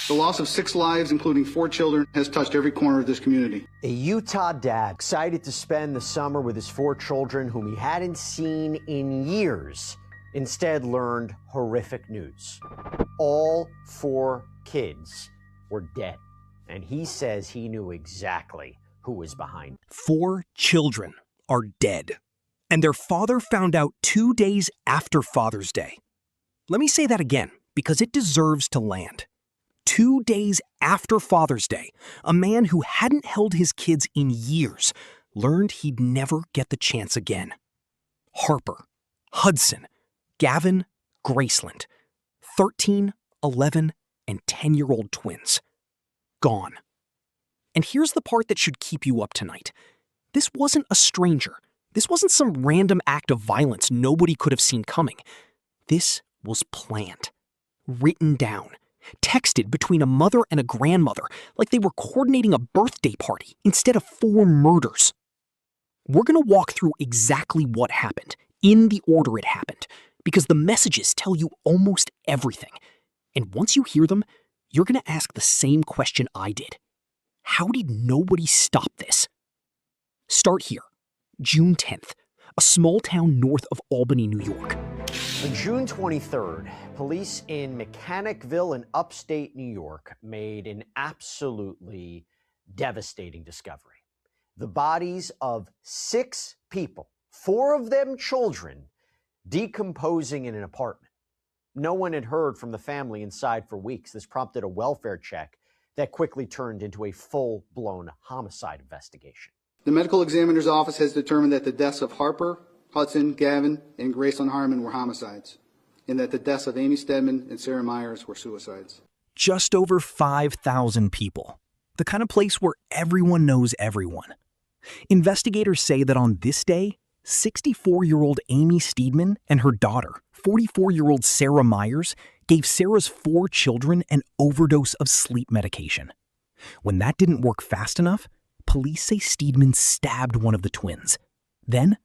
The loss of 6 lives, including 4 children, has touched every corner of this community. A Utah dad excited to spend the summer with his 4 children whom he hadn't seen in years, instead learned horrific news. All 4 kids were dead, and he says he knew exactly who was behind it. 4 children are dead, and their father found out 2 days after Father's Day. Let me say that again, because it deserves to land. 2 days after Father's Day, a man who hadn't held his kids in years learned he'd never get the chance again. Harper, Hudson, Gavin, Graceland, 13, 11, and 10-year-old twins. Gone. And here's the part that should keep you up tonight. This wasn't a stranger. This wasn't some random act of violence nobody could have seen coming. This was planned, written down, texted between a mother and a grandmother like they were coordinating a birthday party instead of 4 murders. We're going to walk through exactly what happened, in the order it happened, because the messages tell you almost everything. And once you hear them, you're going to ask the same question I did. How did nobody stop this? Start here, June 10th, a small town north of Albany, New York. On June 23rd, police in Mechanicville in upstate New York made an absolutely devastating discovery. The bodies of 6 people, 4 of them children, decomposing in an apartment. No one had heard from the family inside for weeks. This prompted a welfare check that quickly turned into a full-blown homicide investigation. The medical examiner's office has determined that the deaths of Harper, Hudson, Gavin, and Graceland Harmon were homicides, and that the deaths of Amy Stedman and Sarah Myers were suicides. Just over 5,000 people. The kind of place where everyone knows everyone. Investigators say that on this day, 64-year-old Amy Steedman and her daughter, 44-year-old Sarah Myers, gave Sarah's 4 children an overdose of sleep medication. When that didn't work fast enough, police say Steedman stabbed one of the twins. Then,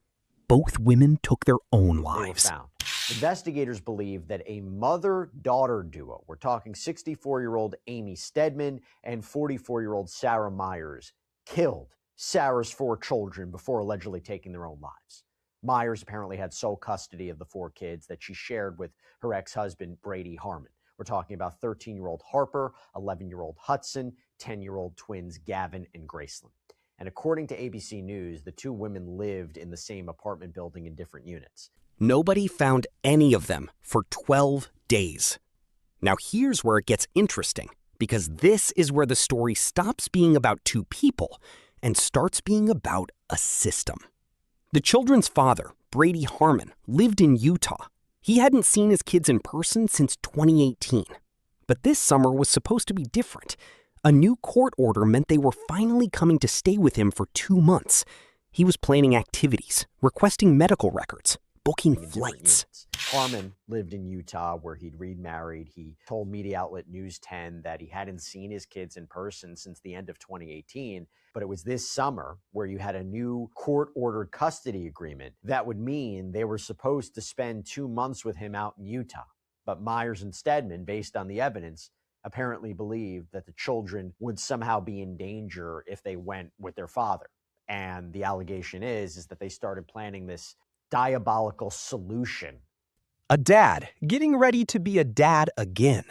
both women took their own lives. They were found. Investigators believe that a mother-daughter duo, we're talking 64-year-old Amy Stedman and 44-year-old Sarah Myers, killed Sarah's 4 children before allegedly taking their own lives. Myers apparently had sole custody of the 4 kids that she shared with her ex-husband, Brady Harmon. We're talking about 13-year-old Harper, 11-year-old Hudson, 10-year-old twins Gavin and Graceland. And according to ABC News, the 2 women lived in the same apartment building in different units. Nobody found any of them for 12 days. Now here's where it gets interesting, because this is where the story stops being about 2 people and starts being about a system. The children's father, Brady Harmon, lived in Utah. He hadn't seen his kids in person since 2018. But this summer was supposed to be different. A new court order meant they were finally coming to stay with him for 2 months. He was planning activities, requesting medical records, booking flights. Harmon lived in Utah where he'd remarried. He told media outlet News 10 that he hadn't seen his kids in person since the end of 2018. But it was this summer where you had a new court-ordered custody agreement that would mean they were supposed to spend 2 months with him out in Utah. But Myers and Stedman, based on the evidence, apparently believed that the children would somehow be in danger if they went with their father. And the allegation is that they started planning this diabolical solution. A dad getting ready to be a dad again.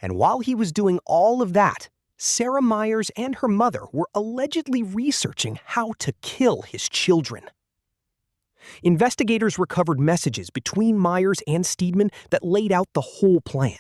And while he was doing all of that, Sarah Myers and her mother were allegedly researching how to kill his children. Investigators recovered messages between Myers and Steedman that laid out the whole plan.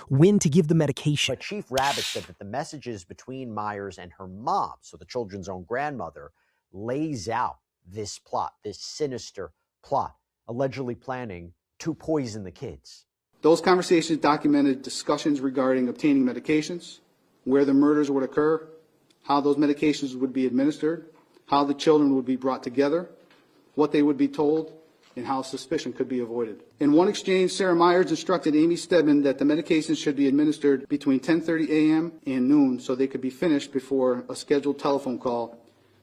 When to give the medication. But Chief Rabbit said that the messages between Myers and her mom, so the children's own grandmother, lays out this plot, this sinister plot, allegedly planning to poison the kids. Those conversations documented discussions regarding obtaining medications, where the murders would occur, how those medications would be administered, how the children would be brought together, what they would be told, and how suspicion could be avoided. In one exchange, Sarah Myers instructed Amy Stedman that the medications should be administered between 10:30 a.m. and noon so they could be finished before a scheduled telephone call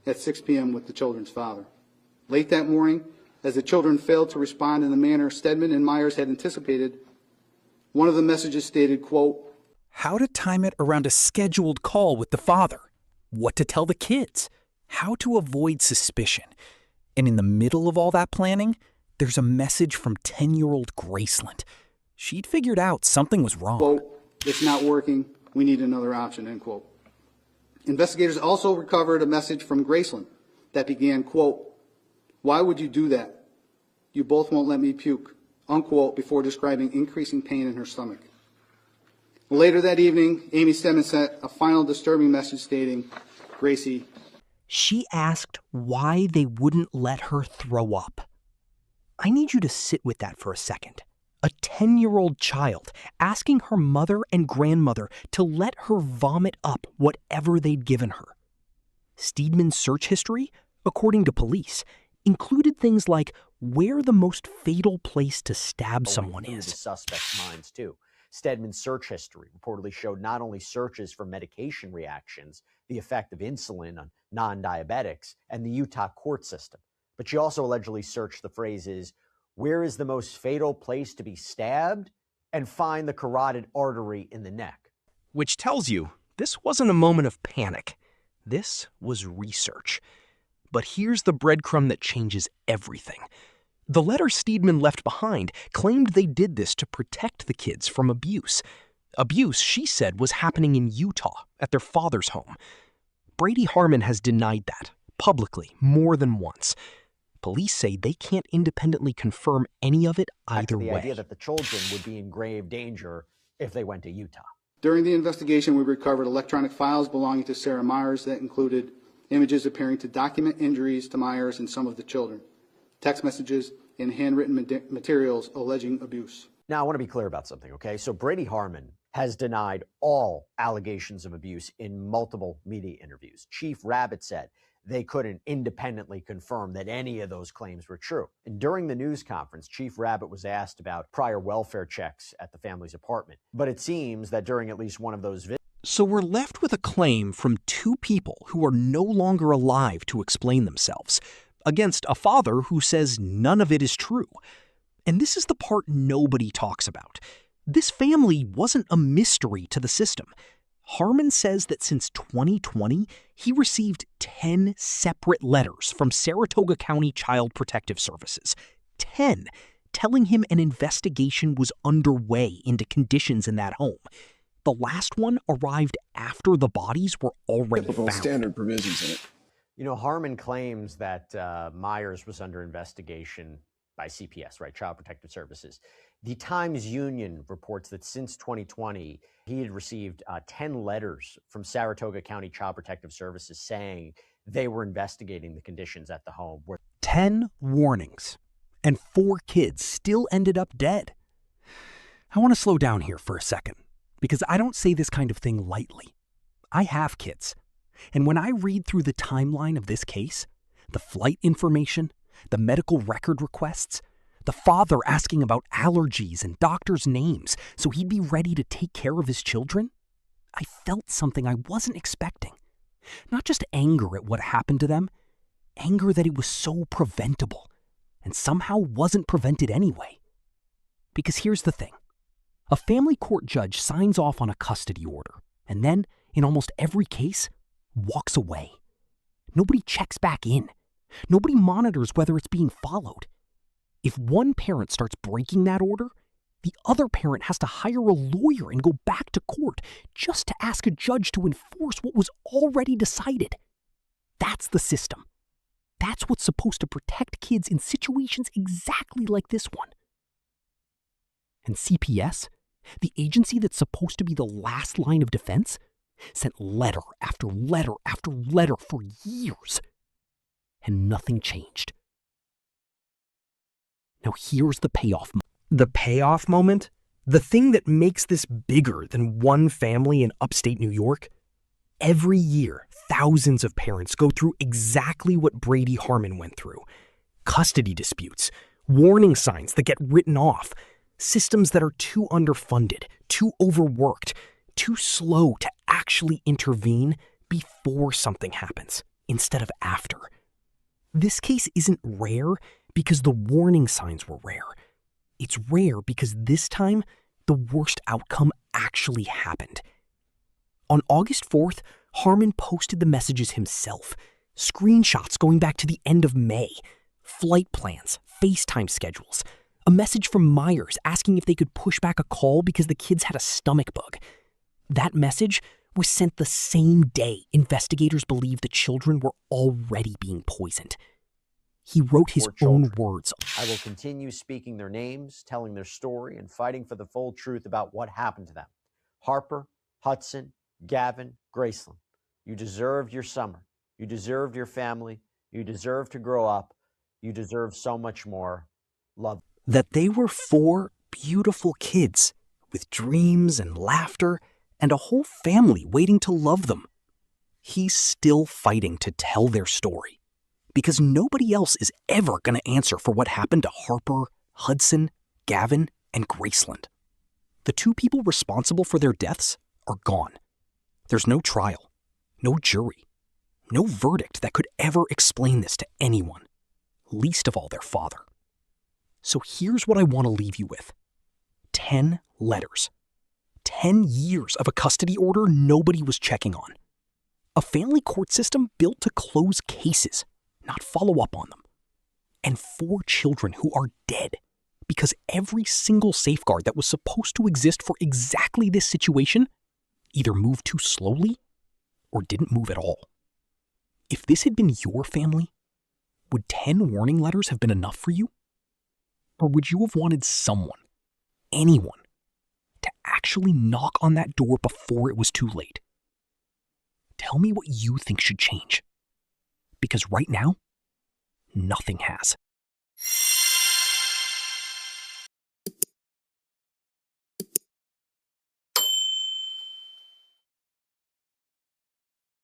at 6 p.m. with the children's father. Late that morning, as the children failed to respond in the manner Stedman and Myers had anticipated, one of the messages stated, quote, how to time it around a scheduled call with the father, what to tell the kids, how to avoid suspicion. And in the middle of all that planning, there's a message from 10-year-old Graceland. She'd figured out something was wrong. Quote, "It's not working. We need another option," end quote. Investigators also recovered a message from Graceland that began, quote, "Why would you do that? You both won't let me puke," unquote, before describing increasing pain in her stomach. Later that evening, Amy Stedman sent a final disturbing message stating, "Gracie." She asked why they wouldn't let her throw up. I need you to sit with that for a second. A 10-year-old child asking her mother and grandmother to let her vomit up whatever they'd given her. Steedman's search history, according to police, included things like where the most fatal place to stab someone The is. suspect's minds, too. Stedman's search history reportedly showed not only searches for medication reactions, the effect of insulin on non-diabetics, and the Utah court system, but she also allegedly searched the phrases, "Where is the most fatal place to be stabbed?" and "Find the carotid artery in the neck." Which tells you this wasn't a moment of panic. This was research. But here's the breadcrumb that changes everything. The letter Steedman left behind claimed they did this to protect the kids from abuse. Abuse, she said, was happening in Utah at their father's home. Brady Harmon has denied that, publicly, more than once. Police say they can't independently confirm any of it either The way. idea that the children would be in grave danger if they went to Utah. During the investigation, we recovered electronic files belonging to Sarah Myers that included images appearing to document injuries to Myers and some of the children, text messages, and handwritten materials alleging abuse. Now, I want to be clear about something, okay? So Brady Harmon has denied all allegations of abuse in multiple media interviews. Chief Rabbit said they couldn't independently confirm that any of those claims were true. And during the news conference, Chief Rabbit was asked about prior welfare checks at the family's apartment. But it seems that during at least one of those visits, So we're left with a claim from two people who are no longer alive to explain themselves, against a father who says none of it is true. And this is the part nobody talks about. This family wasn't a mystery to the system. Harmon says that since 2020, he received 10 separate letters from Saratoga County Child Protective Services. 10, telling him an investigation was underway into conditions in that home. The last one arrived after the bodies were already Typical found. standard provisions in it. you know, Harmon claims that Myers was under investigation by CPS, right, Child Protective Services. The Times-Union reports that since 2020, he had received 10 letters from Saratoga County Child Protective Services saying they were investigating the conditions at the home. 10 warnings, and 4 kids still ended up dead. I want to slow down here for a second, because I don't say this kind of thing lightly. I have kids, and when I read through the timeline of this case, the flight information, the medical record requests, the father asking about allergies and doctors' names so he'd be ready to take care of his children, I felt something I wasn't expecting. Not just anger at what happened to them, anger that it was so preventable and somehow wasn't prevented anyway. Because here's the thing. A family court judge signs off on a custody order and then, in almost every case, walks away. Nobody checks back in. Nobody monitors whether it's being followed. If one parent starts breaking that order, the other parent has to hire a lawyer and go back to court just to ask a judge to enforce what was already decided. That's the system. That's what's supposed to protect kids in situations exactly like this one. And CPS, the agency that's supposed to be the last line of defense, sent letter after letter after letter for years. And nothing changed. Now here's the payoff. The payoff moment? The thing that makes this bigger than one family in upstate New York? Every year, thousands of parents go through exactly what Brady Harmon went through. Custody disputes, warning signs that get written off, systems that are too underfunded, too overworked, too slow to actually intervene before something happens, instead of after. This case isn't rare because the warning signs were rare. It's rare because this time, the worst outcome actually happened. On August 4th, Harmon posted the messages himself. Screenshots going back to the end of May. Flight plans, FaceTime schedules. A message from Myers asking if they could push back a call because the kids had a stomach bug. That message was sent the same day investigators believed the children were already being poisoned. He wrote his own words. I will continue speaking their names, telling their story, and fighting for the full truth about what happened to them. Harper, Hudson, Gavin, Graceland, you deserved your summer. You deserved your family. You deserve to grow up. You deserve so much more. Love. That they were 4 beautiful kids with dreams and laughter and a whole family waiting to love them. He's still fighting to tell their story because nobody else is ever going to answer for what happened to Harper, Hudson, Gavin, and Graceland. The 2 people responsible for their deaths are gone. There's no trial, no jury, no verdict that could ever explain this to anyone, least of all their father. So here's what I want to leave you with. 10 letters. 10 years of a custody order nobody was checking on. A family court system built to close cases, not follow up on them. And 4 children who are dead because every single safeguard that was supposed to exist for exactly this situation either moved too slowly or didn't move at all. If this had been your family, would 10 warning letters have been enough for you? Or would you have wanted someone, anyone, to actually knock on that door before it was too late? Tell me what you think should change. Because right now, nothing has.